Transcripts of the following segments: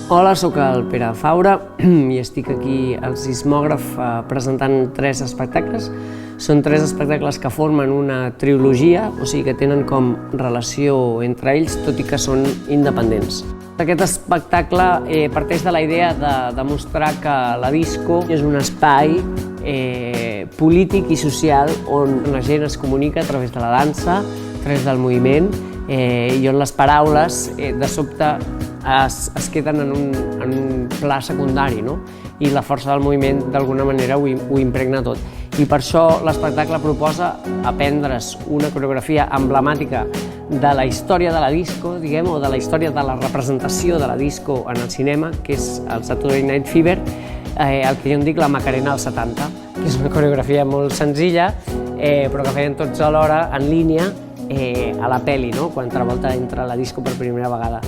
Hola, sóc el Pere Faura i estic aquí al Sismògraf presentant 3 espectacles. Són 3 espectacles que formen una trilogia, o sigui que tenen com relació entre ells, tot i que són independents. Aquest espectacle parteix de la idea de demostrar que la disco és un espai polític i social on la gent es comunica a través de la dansa, a través del moviment, i on les paraules de sobte es queden en un pla secundari, no? I la força del moviment d'alguna manera ho impregna tot. I per això l'espectacle proposa aprendre's una coreografia emblemàtica de la història de la disco, diguem, o de la història de la representació de la disco en el cinema, que és el Saturday Night Fever, el que jo en dic la Macarena als 70, que és una coreografia molt senzilla, però que feien tots alhora en línia a la pel·li, no? Quan Travolta entra a la disco per primera vegada.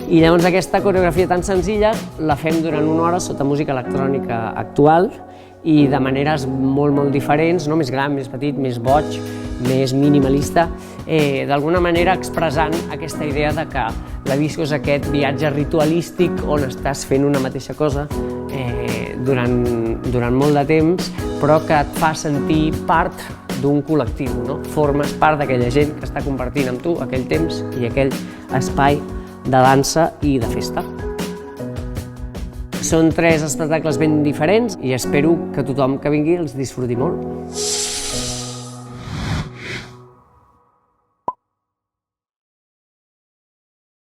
I llavors aquesta coreografia tan senzilla la fem durant una hora sota música electrònica actual i de maneres molt diferents, no? Més gran, més petit, més boig, més minimalista, d'alguna manera expressant aquesta idea de que la disco és aquest viatge ritualístic on estàs fent una mateixa cosa durant molt de temps, però que et fa sentir part d'un col·lectiu, no? Formes part d'aquella gent que està compartint amb tu aquell temps i aquell espai de dansa i de festa. Són 3 espectacles ben diferents i espero que tothom que vingui els disfruti molt.